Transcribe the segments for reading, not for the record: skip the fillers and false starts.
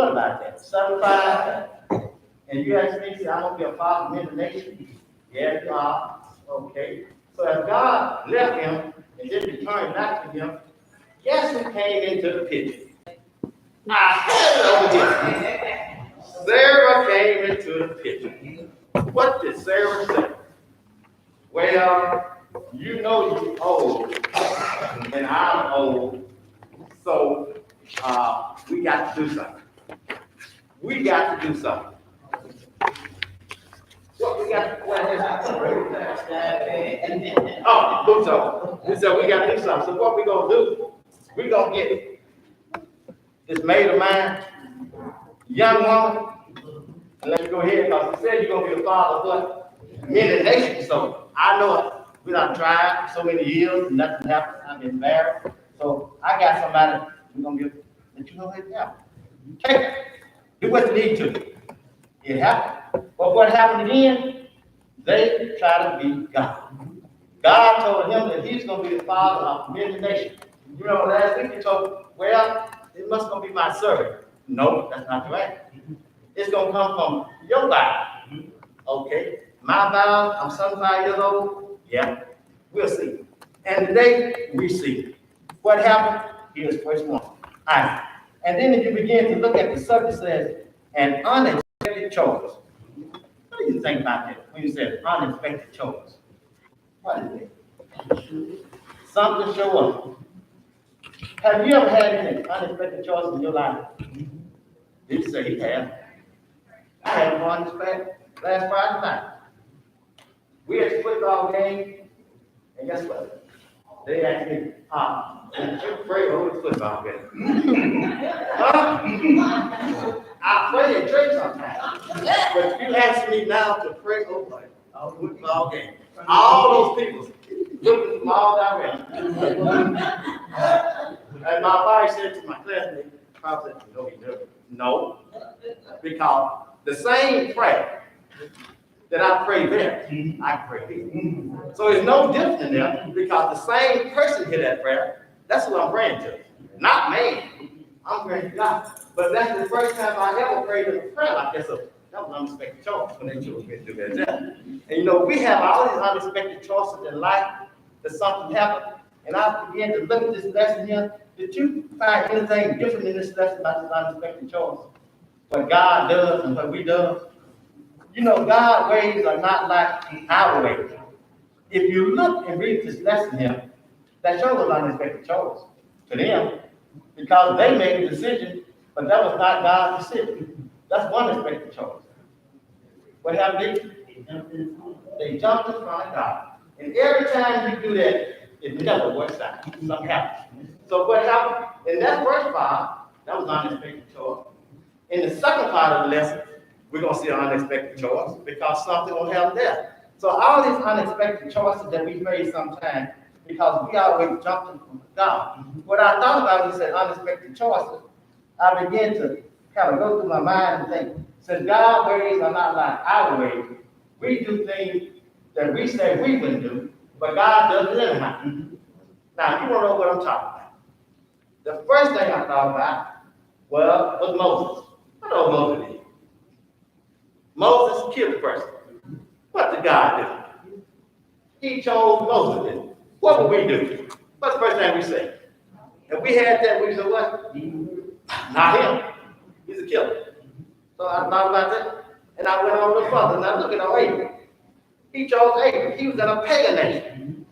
what about that? 75? And you ask me, say, I'm going to be a father of many nations. Yeah, you are. Okay. So if God left him and then returned back to him, guess who came into the picture? I had it over here. Sarah came into the picture. What did Sarah say? Well, you know you're old, and I'm old, so we got to do something. We got to do something. What we got to Oh, who's on? We said we got to do something. So what we going to do? We going to get this maid of mine, young woman, and let's go ahead, because he said you're going to be a father of what? Many nations. So I know we done tried so many years and nothing happened. I've been married. So I got somebody we're going to give, let you know it happened. Take it. Do what you need to. It happened. But what happened again? They tried to be God. God told him that he's going to be the father of many nations. You know, last week he told, well, it must going to be my servant. No, that's not right. It's going to come from your body. Okay. My vow, I'm 75 years old. Yeah, we'll see. And today, we see. What happened? Here's verse 1. All right. And then if you begin to look at the subject, it says, an unexpected choice. What do you think about that when you say unexpected choice? What is it? Something show up. Have you ever had any unexpected choices in your life? Did you say he had? I had one unexpected last Friday night. We had a football game, and guess what? They asked me, pray over the football game. I pray in church sometimes. But you ask me now to pray over a football game. All those people looking from all directions. And my wife said to my classmate, probably said, no, he never. No. Because the same prayer that I pray there, I pray here. So it's no different in there because the same person hear that prayer. That's what I'm praying to. Not man. I'm praying to God. But that's the first time I ever prayed in a prayer like that. So that was an unexpected choice when they chose me to do that. And you know, we have all these unexpected choices in life that something happened. And I began to look at this lesson here. Did you find anything different in this lesson about this unexpected choice? What God does and what we do? You know, God's ways are not like our ways. If you look and read this lesson here, that shows an unexpected choice to them because they made a decision, but that was not God's decision. That's one unexpected choice. What happened? They jumped in front of God. And every time you do that, it never works out. Something happens. So what happened? In that first part, that was an unexpected choice. In the second part of the lesson, we're going to see an unexpected choice because something will happen there. So all these unexpected choices that we face sometimes, because we always jumping from God. What I thought about when you said unexpected choices, I began to kind of go through my mind and think, since God's ways are not like our ways, we do things that we say we wouldn't do, but God does it anyhow. Now, you want to know what I'm talking about. The first thing I thought about, well, was Moses. I know what Moses did. Moses killed the person. What did God do? He chose Moses to. What would we do? What's the first thing we say? If we had that, we say what? Not him. He's a killer. So I thought about that, and I went on a little further, and I looked at Abraham. He chose Abraham. He was in a pagan nation.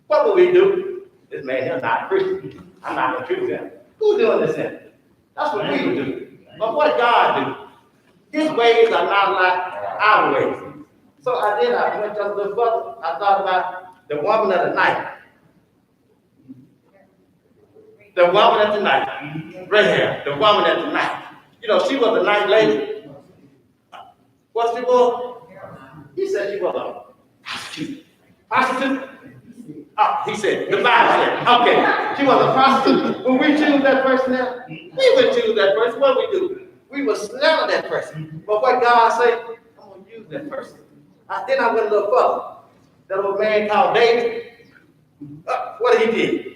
What would we do? This man here is not a Christian. I'm not going to choose him. Who's doing this in? That's what we would do. But what God do? His ways are not like our ways. So I went just a little further. I thought about the woman of the night. The woman at the night. Rahab, the woman at the night. You know, she was a night lady. What she was? He said she was a prostitute. Prostitute? Oh, he said, the Bible said, okay, she was a prostitute. When we choose that person now, we would choose that person. What we do? We would snare that person. But what God said, I'm going to use that person. Then I went a little further. That old man called David, what did he do?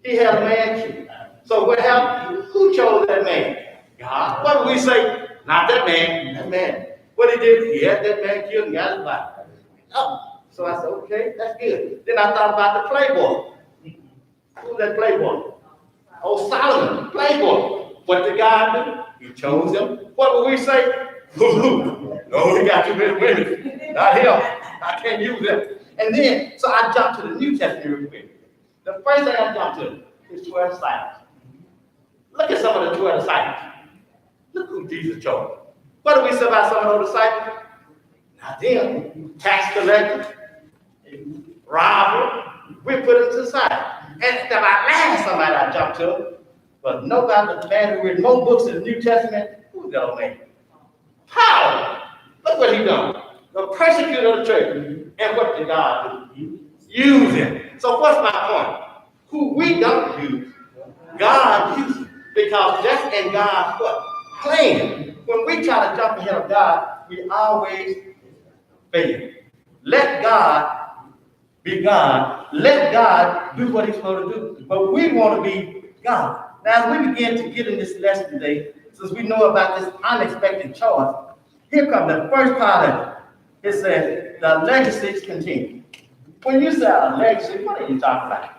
He had a man killed. So what happened? Who chose that man? God. What would we say? Not that man. That man. What he did? He had that man killed and got his body. Oh, so I said, okay, that's good. Then I thought about the playboy. Who's that playboy? Oh, Solomon, playboy. What did God do? He chose him. What would we say? No, he got too many women. Not him. I can't use him. And then, so I jumped to the New Testament real quick. The first thing I jumped to is 12 disciples. Look at some of the 12 disciples. Look who Jesus chose. What do we say about some of those disciples? Not them. Tax collectors, robber. We put them to the side. And the last somebody I jumped to was nobody but the man who read more books in the New Testament. Who's that old man? Paul. Look what he done. The persecutor of the church. And what did God do? Use him. So what's my point? Who we don't use, God uses. Because that's in God's what? Plan. When we try to jump ahead of God, we always fail. Let God be God. Let God do what he's supposed to do. But we want to be God. Now, as we begin to get in this lesson today, since we know about this unexpected choice, here comes the first part of it. It says, the legacies continue. When you say a legacy, what are you talking about?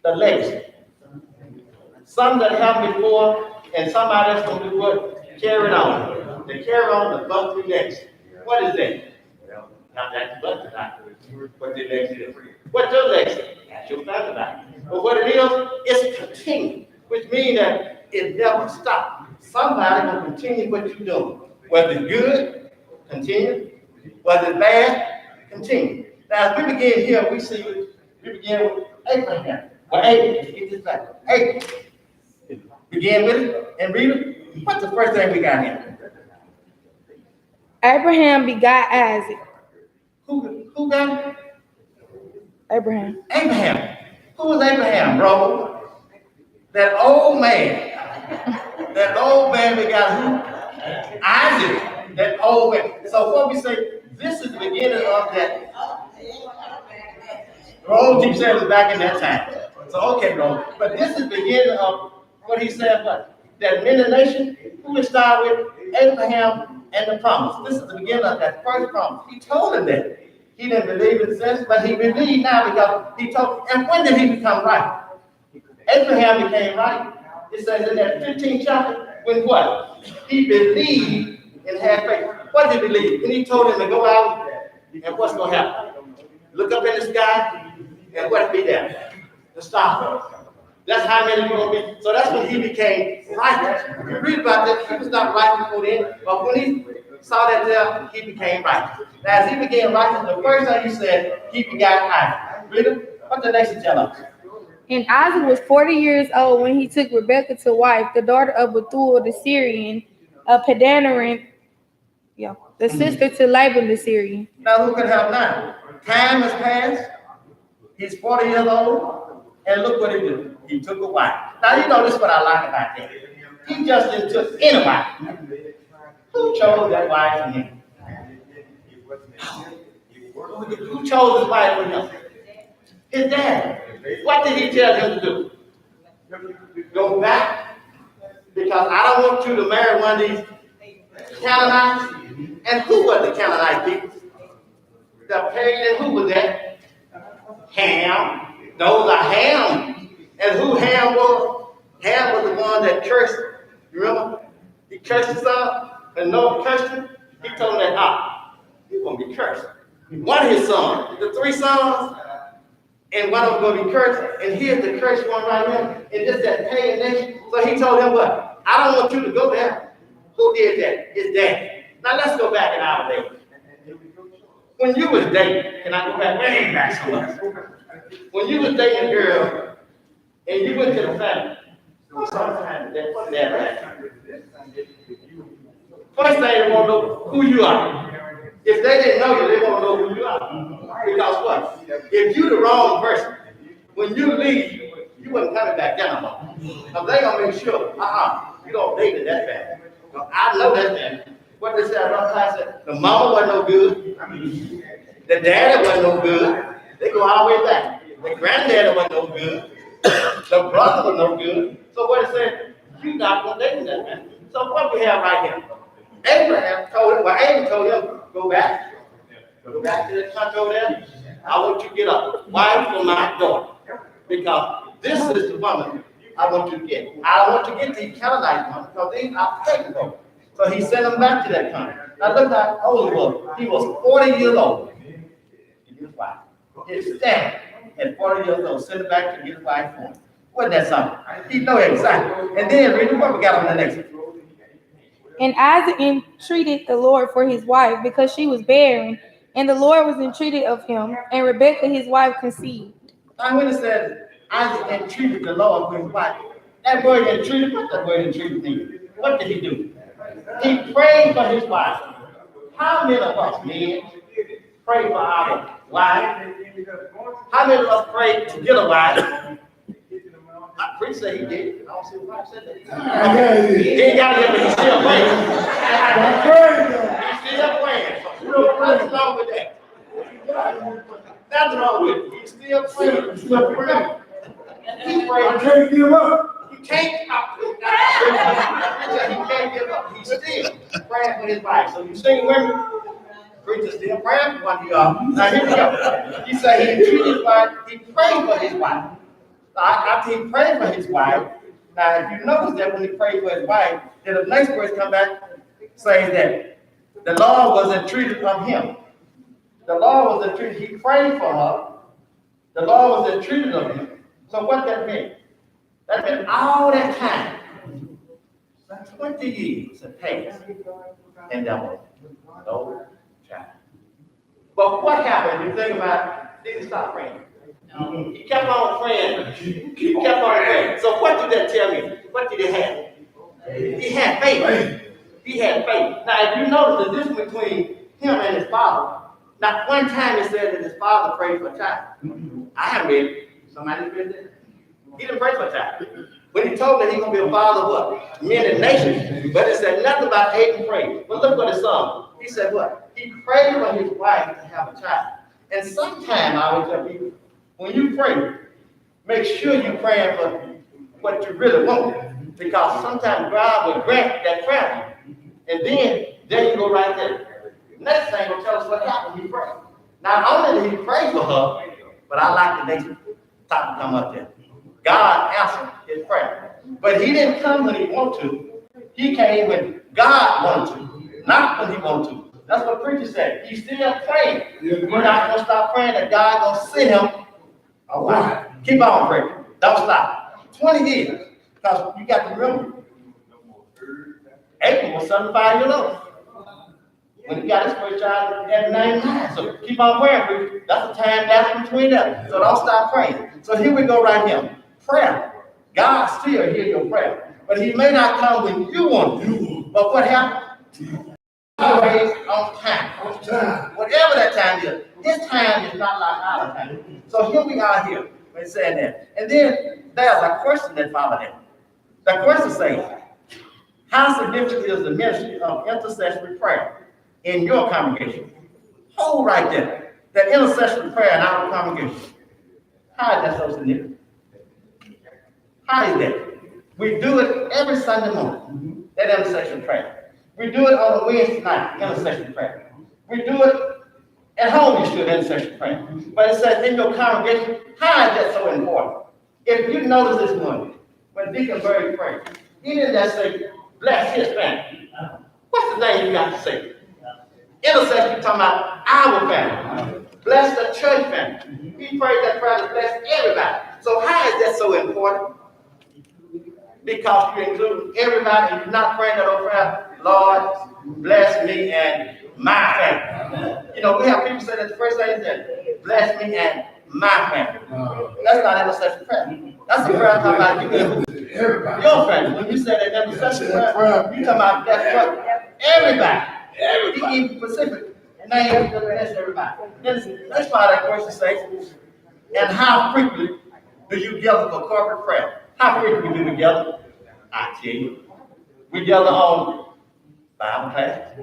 The legacy. Something that happened before, and somebody else going to do what? Carry it on. They carry on the bumpy legacy. What is that? Well, not that bumpy legacy. What the legacy is. What's your legacy? That's your family legacy. But what it is, it's continuing, which means that it never stops. Somebody will continue what you're doing. Whether it's good, continue. Whether it's bad, continue. Now, as we begin here, we begin with Abraham. Well, Abraham, get this back. Abraham. Begin with it and read it. What's the first thing we got here? Abraham begot Isaac. Who got it? Abraham. Abraham. Who was Abraham, bro? That old man. That old man begot who? Isaac. That old man. So what we say, this is the beginning of that. Bro, keep saying it was back in that time. So okay, bro. But this is the beginning of what he said, what? That many nations, who would start with Abraham and the promise. This is the beginning of that first promise. He told him that. He didn't believe in sense, but he believed now because he told. And when did he become right? Abraham became right. It says in that 15th chapter, when what? He believed and had faith. What did he believe? And he told him to go out, and what's going to happen? Look up in the sky, and what be there? The stars. That's how many people will be. So that's when he became righteous. You read about that, he was not right before then, but when he saw that there, he became righteous. Now, as he became righteous, the first thing he said, he begot Isaac. Read it. What the next tell us? And Isaac was 40 years old when he took Rebekah to wife, the daughter of Bethuel the Syrian, of Padanaram, the sister to Laban the Syrian. Now, who can help now? Time has passed. He's 40 years old. And look what he did. He took a wife. Now, you know this is what I like about that. He just didn't took any wife. Who chose that wife for him? Who chose his wife for him? His dad. What did he tell him to do? Go back. Because I don't want you to marry one of these Canaanites. And who was the Canaanite people? The pagan, who was that? Ham. Those are Ham. And who Ham was? Ham was the one that cursed. You remember? He cursed his son. And no cursed him. He told him that, you're going to be cursed. One of his sons, the three sons, and one of them going to be cursed. And here's the cursed one right here. And this that pagan nation. So he told him what? I don't want you to go there. Who did that? His dad. Now let's go back in our day. When you was dating, can I go back way back so much? When you was dating a girl and you went to the family, sometimes what's that right? First thing they want to know who you are. If they didn't know you, they want to know who you are. Because what? If you're the wrong person, when you leave, you wasn't coming back down no more. Because they gonna make sure, you don't date that family. I know that family. What they said, I said, the mama wasn't no good. The daddy wasn't no good. They go all the way back. The granddaddy wasn't no good. The brother was no good. So what it said, You're not going to do that, man. So what we have right here? Abraham told him, well, Abraham told him, go back to that country over there. I want you to get a wife for my daughter. Because this is the woman I want you to get. I don't want to get these Canaanite women because these are pregnant women. So he sent them back to that country. Now look how old he was. He was 40 years old. His wife. His dad at 40 years old sent him back to get his wife for him. Wasn't that something? He know exactly. And then read what we got on the next one. And Isaac entreated the Lord for his wife because she was barren, and the Lord was entreated of him, and Rebekah his wife conceived. Now when it says Isaac entreated the Lord for his wife, that word entreated, what that word entreated mean? What did he do? He prayed for his wife. How many of us men pray for our wife? How many of us pray to get a wife? I preach that he did. I don't see why I said that. He ain't got to get it, but he's still praying. He's still praying. Nothing wrong with that. Nothing wrong with it. He's still praying. He's still praying. He prayed. I can't give up. He can't stop. He can't give up. He's still praying for his wife. So you sing women. Preacher still praying for one of y'all. Now here we go. He said he treated his wife. He prayed for his wife. After he prayed for his wife, now if you notice that when he prayed for his wife, then the next verse come back saying that the Lord was entreated of him. The Lord was entreated. He prayed for her. The Lord was entreated of him. So what that meant? That meant all that time, 20 years had passed, and that was no child. But what happened? You think about it, didn't stop praying. He kept on praying. He kept on praying. So what did that tell me? What did he have? He had faith. He had faith. Now, if you notice the difference between him and his father, not one time he said that his father prayed for a child. I haven't read it. Somebody read it? He didn't pray for a child. When he told that he's going to be a father of what? Many nations. But it said nothing about Abraham praying. But look what it said. He said what? He prayed for his wife to have a child. And sometimes I always tell people, when you pray, make sure you're praying for what you really want. Because sometimes God will grant that prayer. And then, there you go right there. Next thing will tell us what happened when he prayed. Not only did he pray for her, but I like the next topic to come up there. God answered his prayer. But he didn't come when he wanted to. He came when God wanted to, not when he wanted to. That's what the preacher said. He's still praying. You're not going to stop praying that God going to send him. All right. Keep on praying. Don't stop. 20 years. Because you got to remember, Abram was 75 years old. When he got his first child, he had 99. So keep on praying, preacher. That's the time that's between them. So don't stop praying. So here we go right here. Prayer. God still hears your prayer. But he may not come when you want to. But what happened? Always on time. Whatever that time is. His time is not like our time. So here we are here. We're saying that. And then there's a question that followed that. The question says, how significant is the ministry of intercessory prayer in your congregation? Hold right there. The intercessory prayer in our congregation. How is that so significant? How is that? We do it every Sunday morning, that intercessory prayer. We do it on the Wednesday night, intercessory prayer. We do it at home, you should intercessory prayer. But it says in your congregation, how is that so important? If you notice this morning, when Deacon Berry prayed, he didn't just say, bless his family. What's the name you got to say? Intercession, you're talking about our family. Bless the church family. He prayed that prayer to bless everybody. So how is that so important? Because you include everybody and you're not praying that old prayer, Lord, bless me and my family. You know, we have people say that the first thing is that, bless me and my family. That's not intercession prayer. That's a prayer talking about you and your family. When you say that intercession prayer, you talking about bless everybody. He even specific. And now you have to bless everybody. That's why that question says, and how frequently do you gather for corporate prayer? How frequently do we gather? I tell you. We gather on Bible class.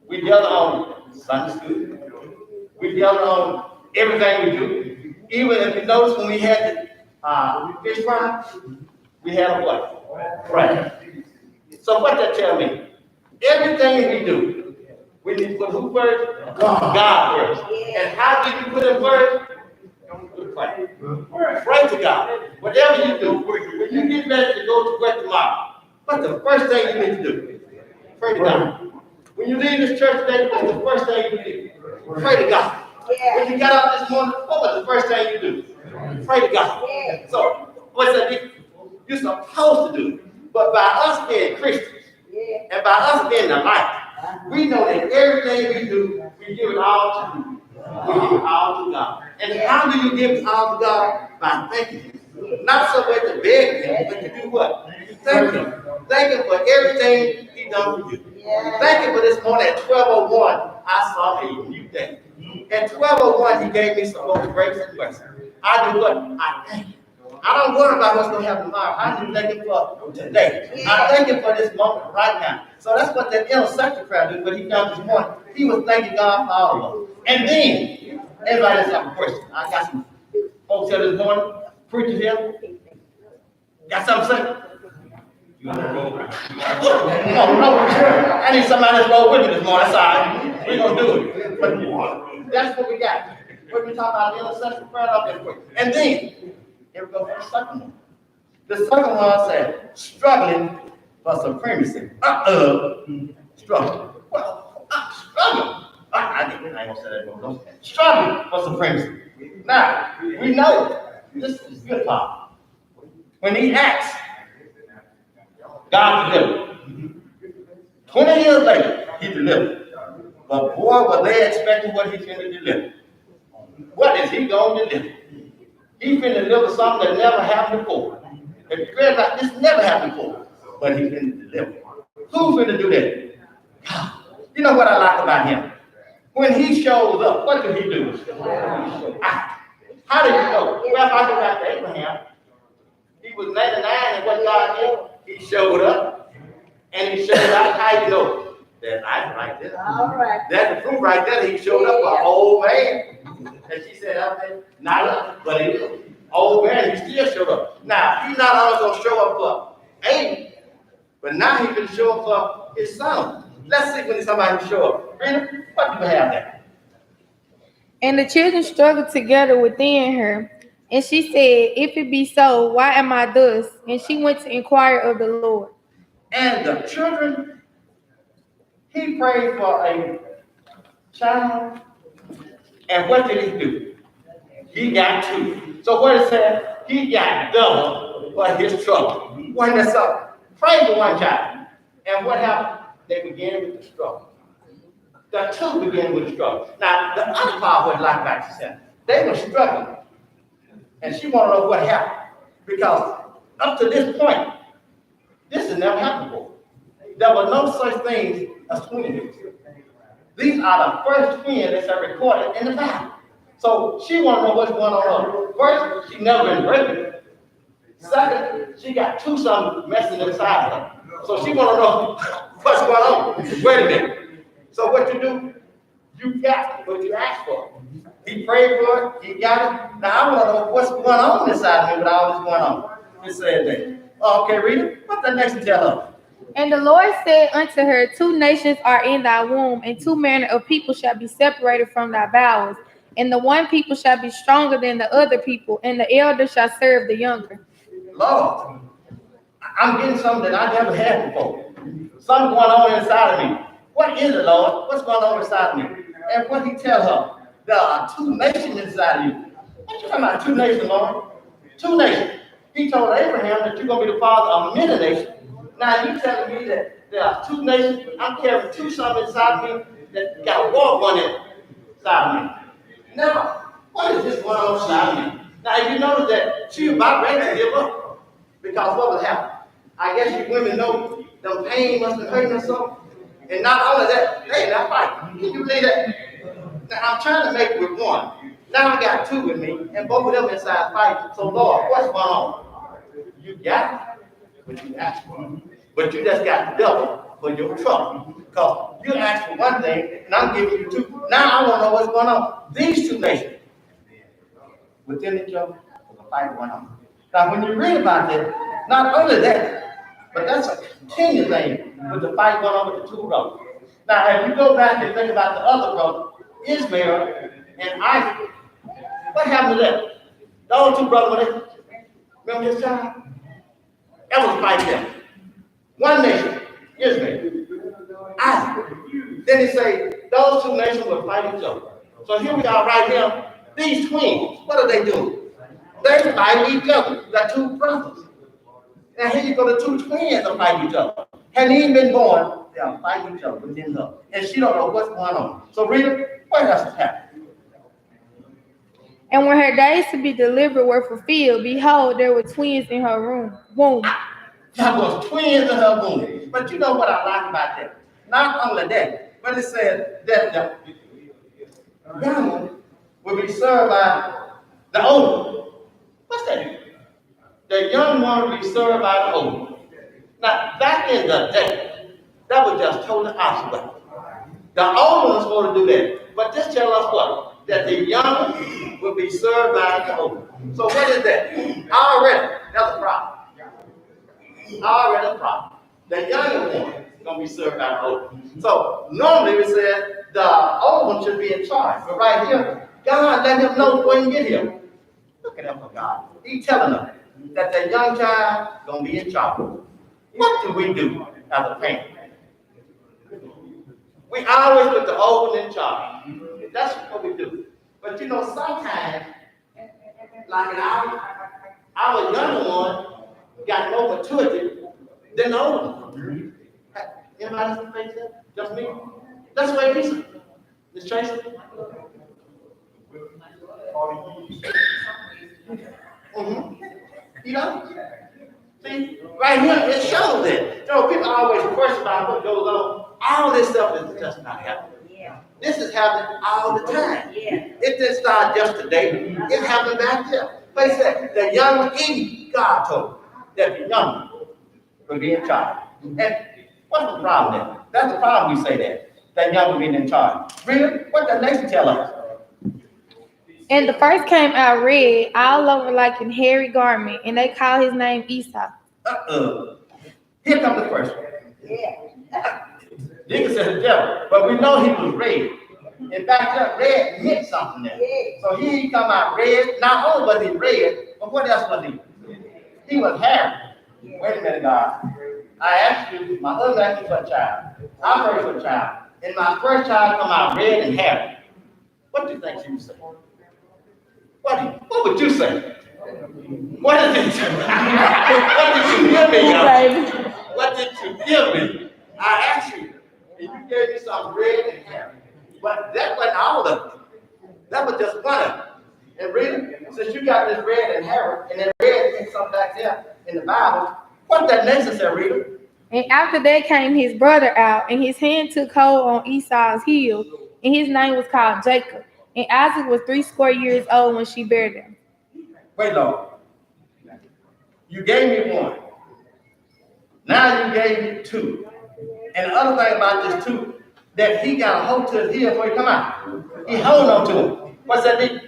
We gather on Sunday school. We gather on everything we do. Even if you notice when we had the fish fry, We had a what? Pray. So what that tell me? Everything we do, we need to put who first? God first. And how do you put him first? Pray. Pray to God. Whatever you do, when you get ready to go to work tomorrow, what's the first thing you need to do? Pray to God. When you leave this church today, what's the first thing you do? Pray to God. When you got up this morning, what was the first thing you do? Pray to God. So, what's that? You're supposed to do. But by us being Christians, and by us being the light, we know that everything we do, we give it all to you. We give it all to God. And how do you give it all to God? By thanking Him. Not so much to beg Him, but to do what? Thank Him. Thank Him for everything He done for you. Thank Him for this morning at 12:01. I saw a new day. At 12:01, He gave me some more grace and mercy. I do what? I thank Him. I don't worry about what's going to happen tomorrow. I just thank Him for today. I thank Him for this moment right now. So that's what that intercession prayer did. What he done this morning, he was thanking God for all of us. And then, everybody has a question. I got some folks here this morning, preachers here. Got something to say? No, I need somebody that's roll with me this morning. That's all right. We're going to do it. But that's what we got. We're talking about the intercession prayer up there quick. And then, here we go for the second one. The second one said, struggling for supremacy. Struggling. Well, I'm struggling. I ain't gonna say that no. Struggling for supremacy. Now, we know this is good part. When he acts, God delivered. 20 years later, he delivered. But boy, were they expecting what he's going to deliver. What is he going to deliver? He's going to deliver something that never happened before. If you read about this, never happened before. But he's going to deliver. Who's going to do that? God. You know what I like about him? When he shows up, what did he do? How did you know? Well, if I go back to Abraham, he was 99, and what God did, he showed up, and he showed out. How you know? That's nice right there. All right. That's the proof right there. He showed up for an old man. And she said, not but he was old man, he still showed up. Now, he's not always going to show up for Abe, but now he can show up for his son. Let's see when somebody show up. Rita, what do we have there? And the children struggled together within her. And she said, if it be so, why am I thus? And she went to inquire of the Lord. And the children, he prayed for a child. And what did he do? He got two. So what it said, he got double for his trouble. When that's up, pray for one child. And what happened? They began with the struggle. The two began with the struggle. Now, the other part was like that, she said. They were struggling. And she wanted to know what happened. Because up to this point, this has never happened before. There were no such things as twins. These are the first twins that are recorded in the Bible. So she wanted to know what's going on. First, she never been pregnant. Second, she got two sons messing inside her. So she want to know what's going on. Wait a minute. So what you do, you got what you asked for. He prayed for it, he got it. Now I want to know what's going on inside of me with all this going on. It said that. Okay, Rita, what's the next to tell her? And the Lord said unto her, 2 nations are in thy womb, and 2 manner of people shall be separated from thy bowels. And the one people shall be stronger than the other people, and the elder shall serve the younger. Lord, I'm getting something that I never had before. Something going on inside of me. What is it, Lord? What's going on inside of me? And what he tell her, there are 2 nations inside of you. What you talking about, 2 nations, Lord? 2 nations. He told Abraham that you're going to be the father of many nations. Now you telling me that there are 2 nations, I'm carrying 2 something inside of me that got a war going inside of me. Now, what is this going on inside of me? Now you notice that she was about ready to give up. Because what would happen? I guess you women know the pain must have hurt her so. And not only that, they not fighting. Can you believe that? Now I'm trying to make it with one. Now I got 2 with me, and both of them inside fighting. So Lord, what's going on? You got it, but you asked for it. But you just got double for your trouble. Because you asked for one thing, and I'm giving you 2. Now I want to know what's going on. These 2 nations within each other, there's a fight going on. Now, when you read about that, not only that, but that's a continual thing with the fight going on with the two brothers. Now, if you go back and think about the other brother, Ishmael and Isaac, what happened to them? Those two brothers, when they remember this time? That was a fight there. One nation, Israel, Isaac. Then he say those two nations will fight each other. So here we are right here. These twins, what are they doing? They fight each other. They're two brothers. And here you go, the two twins are fighting each other. Hadn't even been born, they are fighting each other within her. And she don't know what's going on. So Rita, what else has happened? And when her days to be delivered were fulfilled, behold, there were twins in her womb. There was twins in her womb. But you know what I like about that? Not only that, but it said that the young one will be served by the old one. What's that? The young one will be served by the old one. Now, back in the day, that was just totally opposite. The old one was supposed to do that. But this tells us what? That the young one will be served by the old one. So what is that? Already, that's a problem. Already a problem. The younger one is going to be served by the old one. So normally we said the old one should be in charge. But right here, God let him know before he get here. Look at that for God. He's telling them that the young child is going to be in charge. What do we do as a parent? We always put the old one in charge. That's what we do. But you know, sometimes, like in our younger one got more maturity than the old one. Anybody face that? Just me? That's the way it is. Miss Tracy? You know? See, right here, it shows that. You know, people always question about what goes on. All this stuff is just not happening. This is happening all the time. It didn't start just today. It happened back there. But he said, the young Eve, God told him that the young will be in charge. And what's the problem then? That's the problem we say that young will be in charge. Really? What the next tell us? And the first came out red, all over like a hairy garment, and they call his name Esau. Here comes the first one. Dickens said the devil, but we know he was red. In fact, red meant something there. So he come out red. Not only was he red, but what else was he? He was hairy. Wait a minute, God. I asked you, my husband asked me for a child. I prayed for a child. And my first child come out red and hairy. What do you think she would say? What would you say? What did you give me, y'all? What did you give me? I asked you, and you gave me some red and hairy. But that wasn't all of it. That was just one of it. And really, since you got this red and hairy, and then red and something back there in the Bible, what's that necessary, Rita? And after that came his brother out, and his hand took hold on Esau's heel, and his name was called Jacob. And Isaac was 80 years old when she bare them. Wait, Lord. You gave me one. Now you gave me two. And the other thing about this two, that he got a hold to his heel before he come out. He hold on to him. What's that mean?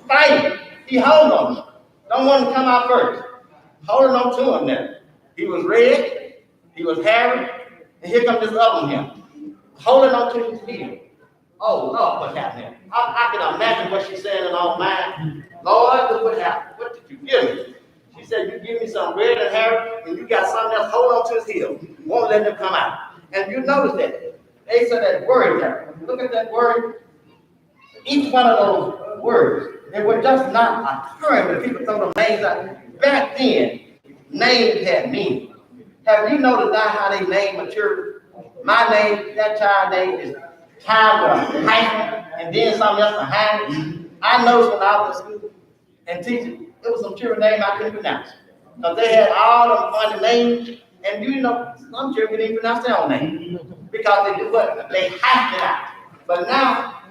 Fight. He hold on him. Don't want him to come out first. Holding on to him now. He was red, he was hairy, and here comes this other one here. Holding on to his heel. Oh, Lord, what's happening? I can imagine what she's saying in her own mind. Lord, look what happened. What did you give me? She said, you give me some red and hairy, and you got something else hold on to his heel. Won't let them come out. And you notice that. They said that word there. Look at that word. Each one of those words, they were just not occurring when people throw the names out. Back then, names had meaning. Have you noticed now how they name mature? My name, that child name is Time with a hyphen, and then something else behind it. I noticed when I was in school and teaching, it was some children names I couldn't pronounce. Because they had all them funny names, and you know, some children didn't even pronounce their own name. Because they do what? They hyphed it out. But now,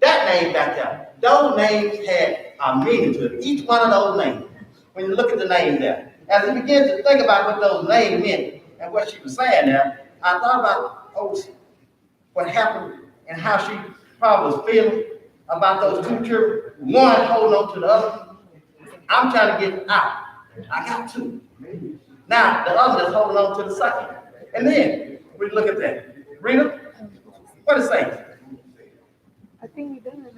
that name back there, those names had a meaning to it. Each one of those names. When you look at the names there, as I began to think about what those names meant and what she was saying there, I thought about what happened and how she probably was feeling about those two children, one holding on to the other. I'm trying to get out I got two. Now, the other is holding on to the second. And then, we look at that. Rita, what is it say? I think we done it.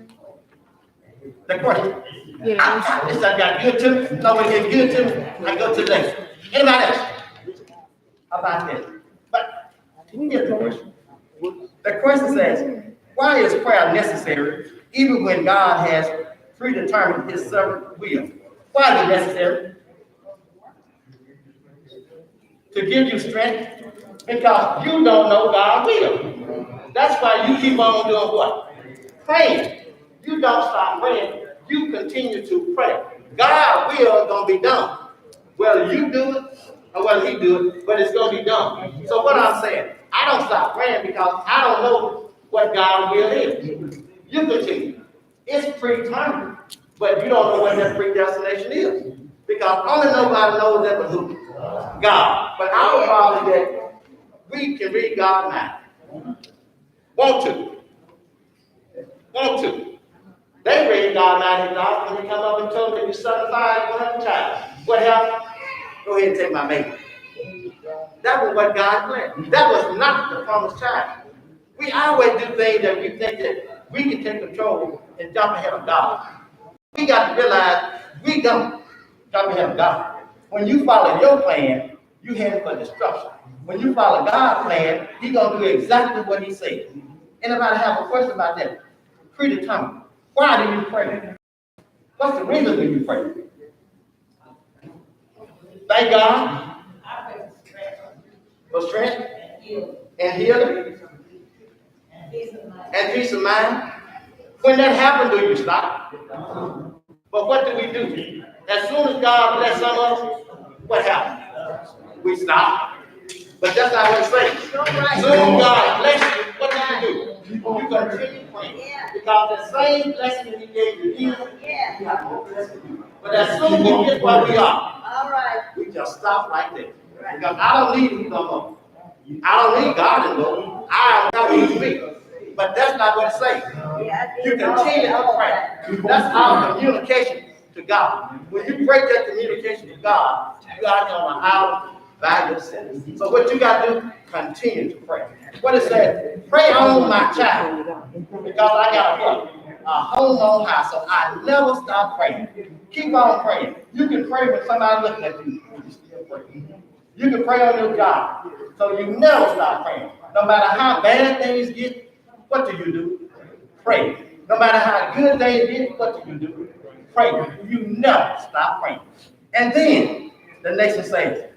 The question. Yeah. This I got good to me. Nobody get good to me. I go to the next. Anybody else? How about this? But here's the question. The question says, why is prayer necessary even when God has predetermined his servant will? Why is it necessary? To give you strength? Because you don't know God's will. That's why you keep on doing what? Praying. You don't stop praying. You continue to pray. God's will is going to be done. Whether you do it or whether he do it, but it's going to be done. So what I'm saying, I don't stop praying because I don't know what God's will is. You continue. It's predetermined, but you don't know what that predestination is. Because only nobody knows that but who? God. But our problem is that we can read God's mind. Want to. Want to. They read God 90 dollars when they come up and told me you're 75, you have a child. What happened? Go ahead and take my baby. That was what God planned. That was not the promised child. We always do things that we think that we can take control and jump ahead of God. We got to realize we don't jump ahead of God. When you follow your plan, you headed for destruction. When you follow God's plan, he's going to do exactly what he said. Anybody have a question about that? Predetermined. Why do you pray? What's the reason when you pray? Thank God for strength and healing and peace of mind. When that happens, do you stop? But what do we do? As soon as God bless some of us, what happens? We stop. But that's not what it says. As soon as God bless you, what do you do? You continue praying. Because the same blessing that he gave you here, he has more blessing you. But as soon as we get where we are, we just stop right there. Because I don't need him no more. I don't need God anymore. I don't need me. But that's not what it says. You continue to pray. That's our communication to God. When you break that communication to God, you are going to out by yourself. So what you got to do, continue to pray. What it says, pray on my child. Because I got a home on high, so I never stop praying. Keep on praying. You can pray when somebody looking at you. You still pray. You can pray on your job. So you never stop praying. No matter how bad things get, what do? Pray. No matter how good things get, what do? Pray. You never stop praying. And then the next one says,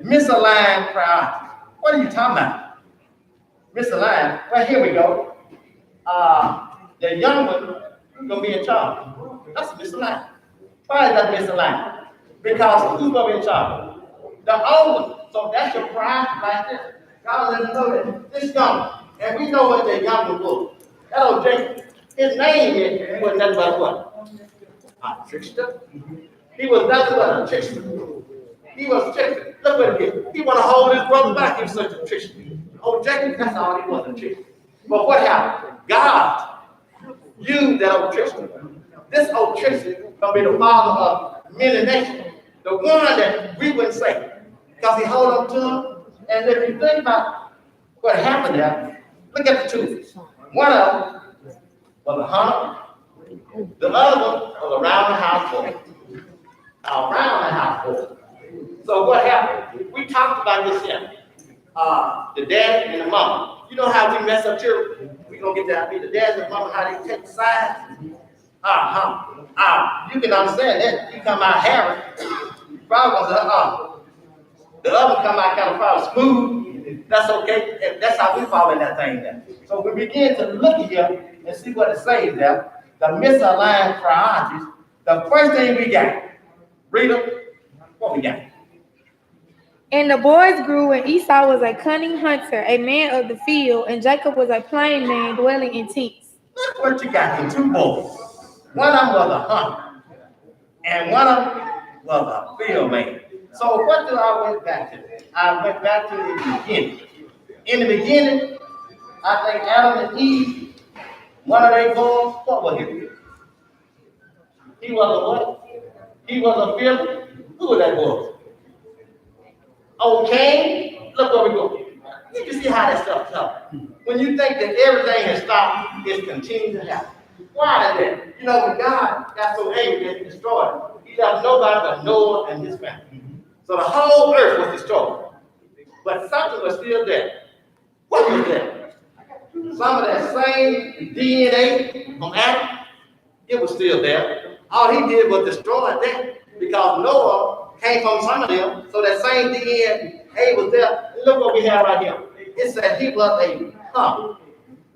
misaligned priorities. What are you talking about? Misaligned? Well, here we go. The young one is going to be in charge. That's misaligned. Why is that misaligned? Because who's going to be in charge? The old one. So that's your priority right there. God let us know that this young. And we know what the young one was. That old Jacob, his name is, he was nothing but what? A trickster. He was nothing but a trickster. He was a trickster. Look what he did. He want to hold his brother back. He was such a trickster. Oh, Jacob, that's all he was, a trickster. But what happened? God used that old trickster. This old trickster is going to be the father of many nations. The one that we wouldn't say. Because he hold on to him. And if you think about what happened there, look at the two. One of them was a hunter. The other one was around the house boy. Around the house boy. So what happened? We talked about this here. The dad and the mama. You know how we mess up children? We're going to get that. The dad and the mama, how they take the sides. You can understand that. You come out hairy. Probably was the other come out kind of probably smooth. That's okay. And that's how we fall in that thing there. So we begin to look here and see what it says there. The misaligned priorities. The first thing we got. Read them. What we got? And the boys grew, and Esau was a cunning hunter, a man of the field, and Jacob was a plain man dwelling in tents. Look what you got, the two boys. One of them was a hunter, and one of them was a field man. So what did I went back to? I went back to the beginning. In the beginning, I think Adam and Eve, one of their boys, what was he? He was a what? He was a field. Who that was? Okay, look where we go. You can see how that stuff comes. When you think that everything has stopped, it's continuing to happen. Why is that? You know, when God got so angry that he destroyed, he left nobody but Noah and his family. So the whole earth was destroyed. But something was still there. What was that? Some of that same DNA from Adam, it was still there. All he did was destroy that because Noah came from some of them. So that same DNA was there. Look what we have right here. It said he was a humble.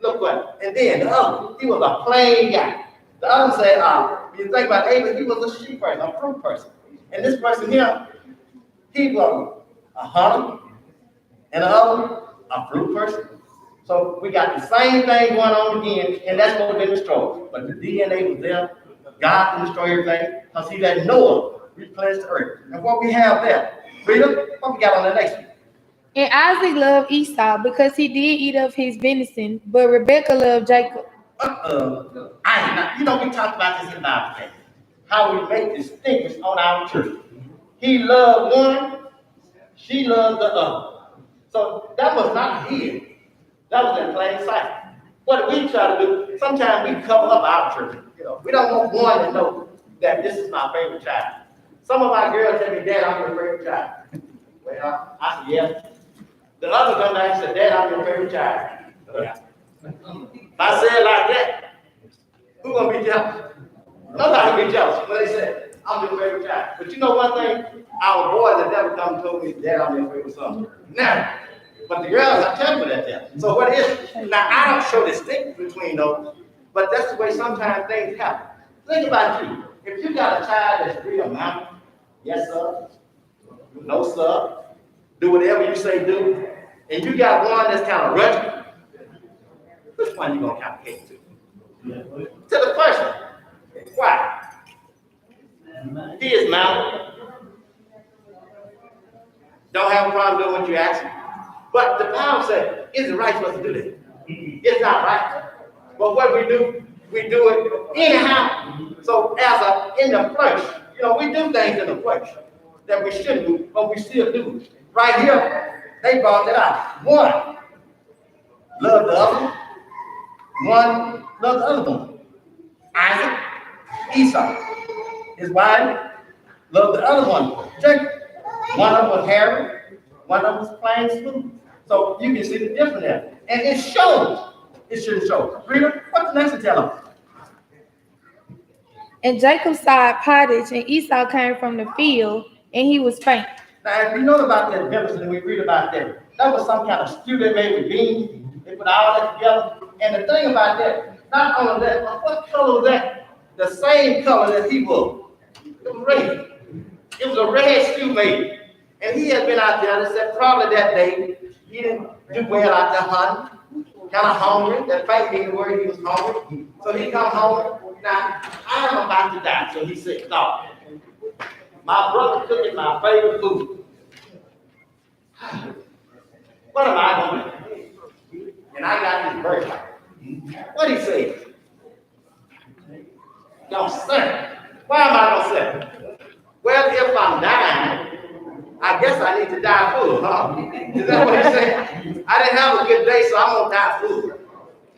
Look what. And then the other, he was a plain guy. The other said, you think about Abel, he was a sheep person, a fruit person. And this person here, he was a hunter, and the other, a fruit person. So we got the same thing going on again, and that's what been destroyed. But the DNA was there. God can destroy everything because he let Noah replenish the earth. And what we have there, freedom, what we got on the next one? And Isaac loved Esau because he did eat of his venison, but Rebekah loved Jacob. We talked about this in our case. How we make distinctions on our church. He loved one, she loved the other. So that was not hid. That was in plain sight. What we try to do, sometimes we cover up our church. We don't want one to know that this is my favorite child. Some of my girls tell me, Dad, I'm your favorite child. Well, I said, yeah. The other come back and said, Dad, I'm your favorite child. Yeah. If I say it like that, who's going to be jealous? Nobody will be jealous when they say, I'm your favorite child. But you know one thing? Our boys that never come and told me, Dad, I'm your favorite son. Now, but the girls, I tell you that. So what is it? Now, I don't show distinction between those, but that's the way sometimes things happen. Think about you. If you got a child that's real mountain, yes, sir. No, sir. Do whatever you say do. And you got one that's kind of rugged. Which one you going to complicate to? To the first one. Why? He is mountain. Don't have a problem doing what you ask him. But the Bible says, is it right for us to do that? It's not right. But what we do it anyhow. So in the flesh, we do things in the flesh that we shouldn't do, but we still do. Right here, they brought it out. One loved the other. One loved the other one. Isaac, Esau. His wife loved the other one, Jacob. One of them was hairy, one of them was plain smooth. So you can see the difference there. And it shows. It shouldn't show. Reader, what's the next one tell us? And Jacob saw pottage, and Esau came from the field, and he was faint. Now, if you know about that venison, we read about that. That was some kind of stew they made with beans. They put all that together. And the thing about that, not only that, but what color was that? The same color that he was. It was red. It was a red stew made. And he had been out there, they said probably that day, he didn't do well out there hunting. Kind of hungry. That fact means the word he was hungry. So he come home. Now, I'm about to die. So he said, no. My brother cooking my favorite food. What am I going to do? And I got this birthright. What he say? Don't sir. Why am I going to say? Well, if I'm dying, I guess I need to die full, huh? Is that what he said? I didn't have a good day, so I'm going to die full.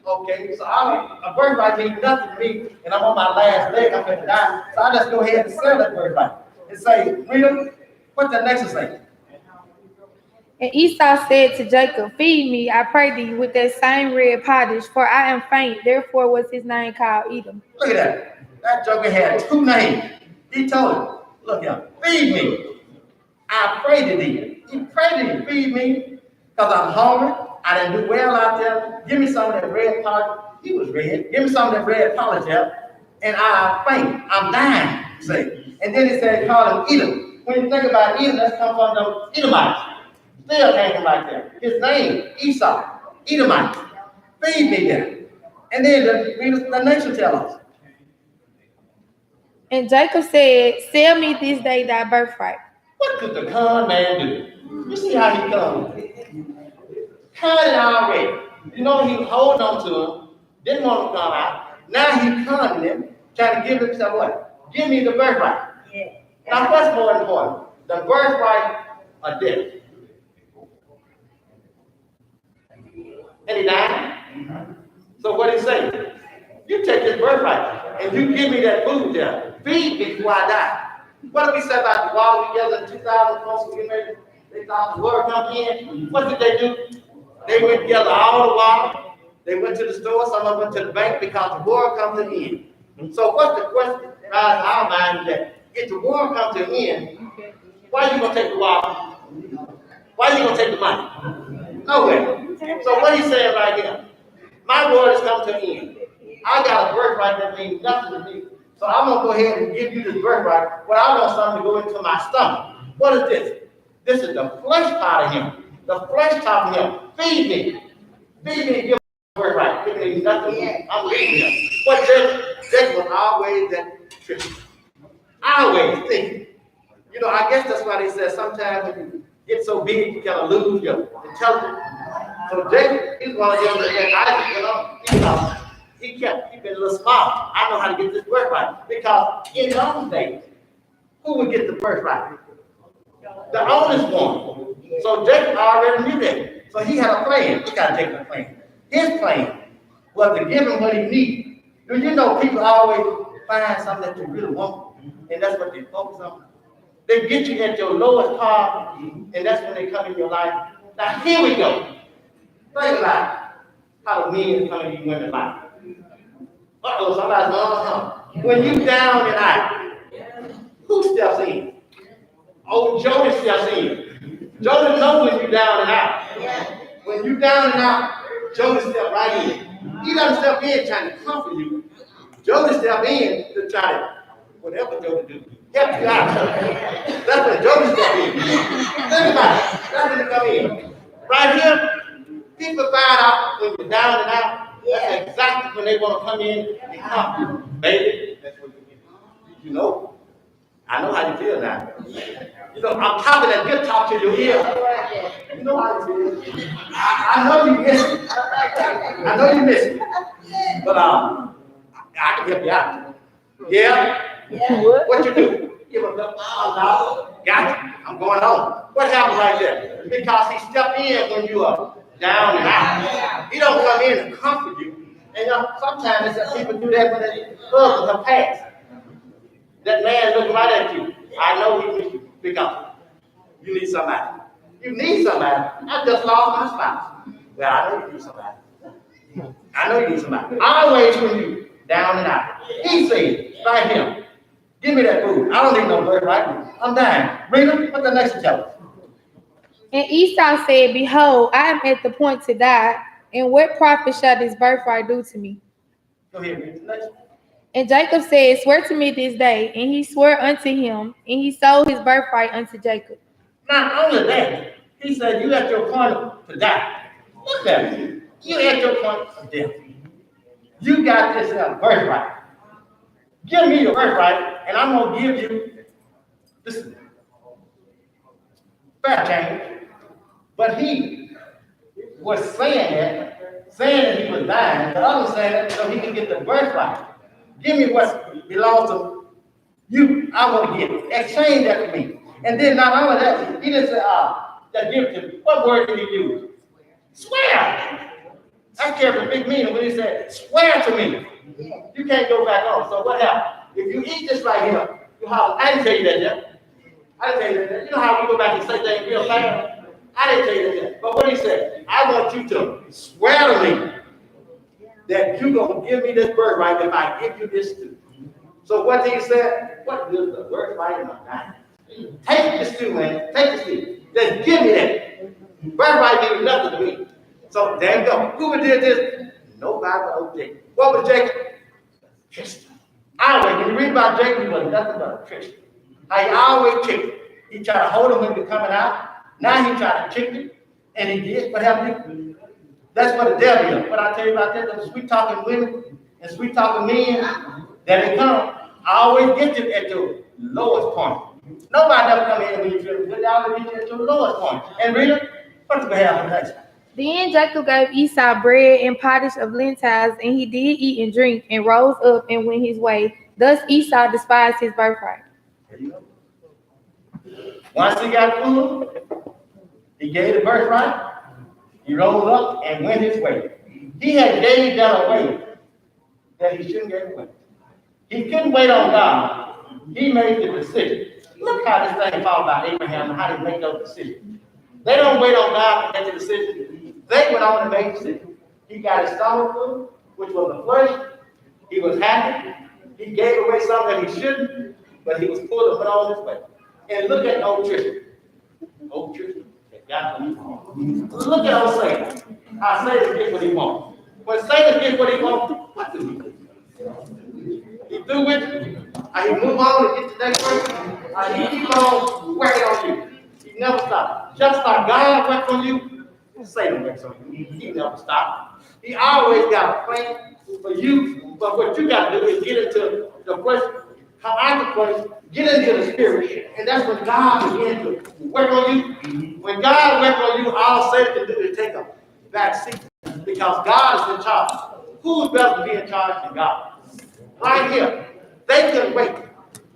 Okay, so a birthright means nothing to me, and I'm on my last leg, I'm going to die. So I just go ahead and sell that birthright. And say, Rita, what the next one say? And Esau said to Jacob, feed me, I pray thee, with that same red pottage, for I am faint. Therefore was his name called Edom. Look at that. That joker had two names. He told him, look here, feed me. I pray to thee. He prayed to thee, feed me, because I'm hungry. I didn't do well out there. Give me some of that red polish. He was red. Give me some of that red polish there. And I faint. I'm dying, say. And then he said, call him Edom. When you think about Edom, that's come from the Edomites. Still came from right there. His name, Esau, Edomite. Feed me there. And then the next one tell us. And Jacob said, sell me this day thy birthright. What could the con man do? You see how he comes. Con already. You know, he was holding on to him. Didn't want him to come out. Now he's conning him, trying to give himself what? Give me the birthright. Yeah. Now, what's more important? The birthright or death? And he died. So what he say? You take this birthright and you give me that food there. Feed me before I die. What did we say about the wall together in 2000 folks we made? They thought the word come in. What did they do? They went together all the while. They went to the store, some of them went to the bank because the war comes to an end. So what's the question in our mind that if the war comes to an end, why are you gonna take the wall? Why are you gonna take the money? Nowhere. So what he's saying right here, my word has come to an end. I got a birthright that means nothing to me. So I'm gonna go ahead and give you this birthright. Well, I want something to go into my stomach. What is this? This is the flesh part of him. The flesh part of him. Feed me. Feed me and give me the birthright. It means nothing to me. I'm leaving him. But Jacob was always that tricky. Always thinking. You know, I guess that's why they said sometimes when you get so big, you kind of lose your intelligence. So Jacob, he's one of them that Isaac, he kept keeping a little small. I know how to get this birthright. Because in those days, who would get the birthright? The oldest one. So Jacob already knew that. So he had a plan. He got Jacob's plan. His plan was to give him what he needed. Do you know people always find something that you really want? And that's what they focus on. They get you at your lowest part, and that's when they come in your life. Now here we go. Think about how the men come in your women's life. Somebody's when you down and out, who steps in? Oh, Jody steps in. Jody knows when you down and out. When you down and out, Jody steps right in. He doesn't step in trying to comfort you. Jody steps in to try to, whatever Jody do, help you out. That's when Jody steps in. Think about it. That's when they come in. Right here, people find out when you're down and out. That's exactly when they want to come in and comfort you. Baby, that's what you know. I know how you feel now. You know, I'm talking that good talk to your ear. You know how you feel. I know you miss it. I know you miss it. But I can help you out. Yeah? What you do? Give him the $1,000. Got you. I'm going home. What happened right there? Because he stepped in when you are down and out. He don't come in and comfort you. And sometimes people do that when their husbands have passed. That man looking right at you. I know he needs you because you need somebody. You need somebody. I just lost my spouse. Well, I know you need somebody. I know you need somebody. Always when you down and out. He said, right here, give me that food. I don't need no birthright. I'm dying. Rita, what the next tell us? And Esau said, behold, I am at the point to die, and what profit shall this birthright do to me? Go ahead, read the next one. And Jacob said, swear to me this day. And he swore unto him, and he sold his birthright unto Jacob. Not only that, he said, you at your point to die. Look at you. You at your point of death. You got this birthright. Give me your birthright, and I'm going to give you this fair change. But he was saying that he was dying. The other saying that so he can get the birthright. Give me what belongs to you. I want to get it. Exchange that for me. And then not only that, he didn't say, that give it to me. What word did he use? Swear. That carries a big meaning when he said, swear to me. You can't go back on. So what happened? If you eat this right here, you holler. I didn't tell you that yet. I didn't tell you that yet. You know how we go back and say things real fast? I didn't tell you that yet. But what he said, I want you to swear to me that you're going to give me this birthright if I give you this too. So what he said, what good is the birthright in my life? Take this too, man. Take this too. Just give me that. Birthright means nothing to me. So there you go. Who did this? Nobody but old Jacob. What was Jacob? Trickster. Always, when you read about Jacob, he was nothing but a trickster. How he always tricked. He tried to hold him when he was coming out. Now he tried to trick him. And he did. What happened? That's what the devil is. What I tell you about that, those sweet talking women and sweet talking men, that they come, I always get you at your lowest point. Nobody ever come in when you're feeling good. They always get you at your lowest point. And Rita, what's the hell next? Then Jacob gave Esau bread and pottage of lentils, and he did eat and drink, and rose up and went his way. Thus Esau despised his birthright. There you go. Once he got food, he gave the birthright, he rose up and went his way. He had gave that away that he shouldn't give away. He couldn't wait on God. He made the decision. Look how this thing talks about Abraham and how they make those decisions. They don't wait on God to make the decision. They went on and made the decision. He got his stomach full, which was the flesh. He was happy. He gave away something that he shouldn't, but he was full and went on his way. And look at old Tristan. Old Tristan. Look at old Satan. How Satan gets what he wants. When Satan gets what he wants, what do he do? He do with you. He move on and get to the next person. He keep on working on you. He never stops. Just like God works on you, Satan works on you. He never stops. He always got a plan for you. But what you got to do is get into the place, come out the place, get into the spirit, and that's when God begins to work on you. When God works on you, all Satan can do is take a back seat because God is in charge. Who's better to be in charge than God? Right here, they couldn't wait.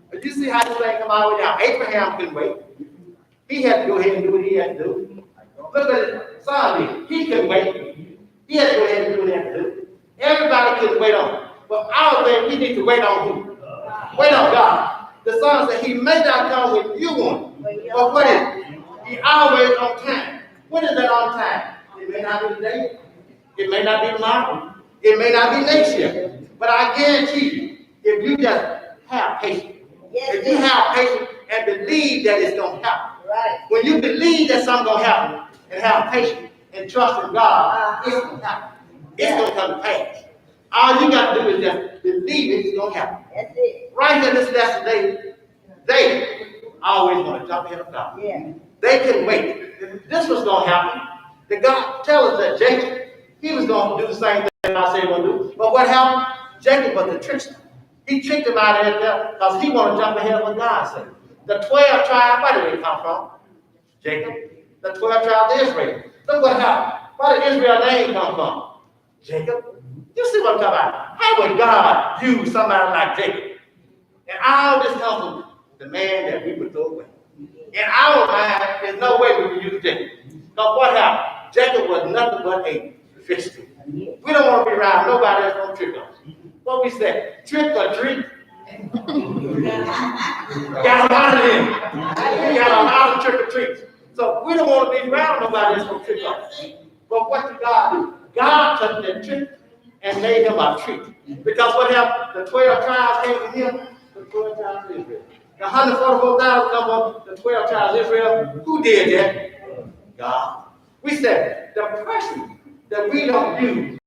But you see how this thing come all the way down. Abraham couldn't wait. He had to go ahead and do what he had to do. Look at his son. He couldn't wait. He had to go ahead and do what he had to do. Everybody couldn't wait on him. But our thing, we need to wait on who? Wait on God. The son said he may not come when you want him. But what is it? He always on time. What is that on time? It may not be today. It may not be tomorrow. It may not be next year. But I guarantee you, if you just have patience, if you have patience and believe that it's going to happen, when you believe that something's going to happen and have patience and trust in God, it's going to happen. It's going to come to pass. All you got to do is just believe it's going to happen. That's it. Right here, this lesson, they always want to jump ahead of God. Yeah. They couldn't wait. If this was going to happen, the God tell us that Jacob, he was going to do the same thing God said he was going to do. But what happened? Jacob was the trickster. He tricked him out of there because he wanted to jump ahead of what God said. The 12 tribes, where did they come from? Jacob. The 12 tribes of Israel. Look what happened. Where did Israel's name come from? Jacob. You see what I'm talking about? How would God use somebody like Jacob? And all this comes from the man that we would throw away. In our mind, there's no way we would use Jacob. Because what happened? Jacob was nothing but a trickster. We don't want to be around nobody that's going to trick us. What we say? Trick or treat? Got a lot of them. We got a lot of trick or treats. So we don't want to be around nobody that's going to trick us. But what did God do? God took that trick and made him a treat. Because what happened? The 12 tribes came to him, the 12 tribes of Israel. The 144,000 come up, the 12 tribes of Israel. Who did that? God. We said, the person that we don't use,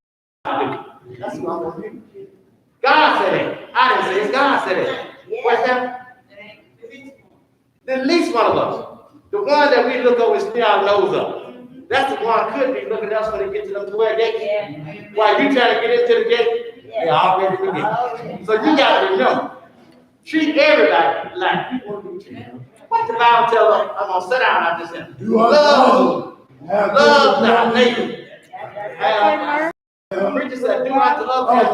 God do. That's what I'm going to do. God said it. I didn't say it. God said it. What's that? The least one of us. The one that we look over and stick our nose up. That's the one could be looking at us when they get to them 12 gates. While you trying to get into the gate, they're already in the gate. So you got to remember, treat everybody like you want to be treated. What the Bible tells us, I'm going to sit down after this. Love thy neighbor. Preacher said, do not to love as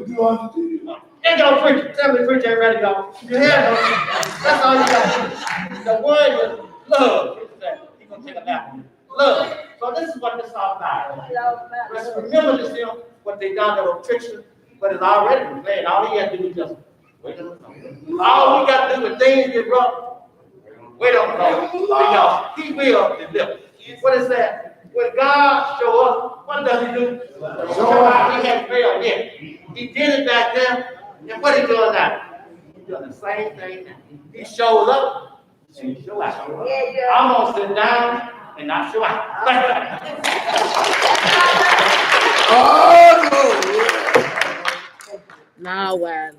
you want to do. Ain't no preacher. Tell me the preacher ain't ready to go. You hear no? That's all you got to do. The word is love. Preacher said, he's going to take a nap. Love. So this is what this is all about. Let's remember this here, what they done that was trickster, but it's already been planned. All he had to do is just wait on the phone. All we got to do when things get rough, wait on the phone. Because he will deliver. What is that? When God show up, what does he do? Show up. He hadn't failed yet. He did it back then. And what he doing now? He's doing the same thing now. He shows up and he shows out. I'm going to sit down and not show out. Oh, no. Now, when?